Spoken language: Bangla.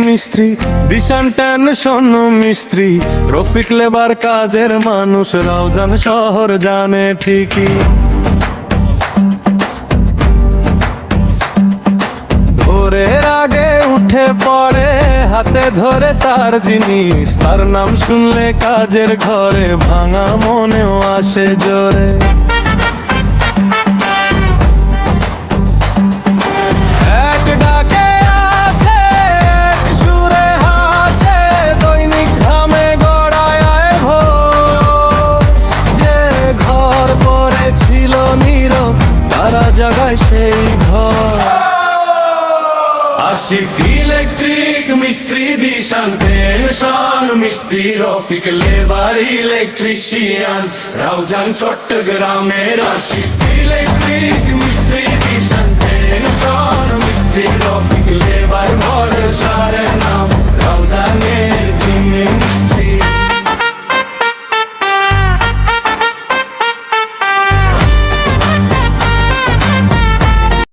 মিস্ত্রি, দিশান টেনশন মিস্ত্রি, রফিক লেবার কাজের মানুষ, রাউজান শহর জানে ঠিকই। ভোরের আগে উঠে পড়ে হাতে ধরে তার জিনিস, তার নাম শুনলে কাজের ঘরে ভাঙা মনেও আসে জোরে। এক ডাকে আসে, এক সুরে হাসে, দৈনিক ঘামে গড়ায় আয় ভোর। যে ঘর পরে ছিল নীরব, তারা জাগায় সেই ঘর। আসিফ ইলেকট্রিক মিস্ত্রি, দিশান টেনশন মিস্ত্রি, রফিক লেবার ইলেকট্রিশিয়ান, রাউজান চট্টগ্রামের। আসিফ ইলেকট্রিক মিস্ত্রি, দিশান টেনশন মিস্ত্রি, রফিক লেবার ভরসার।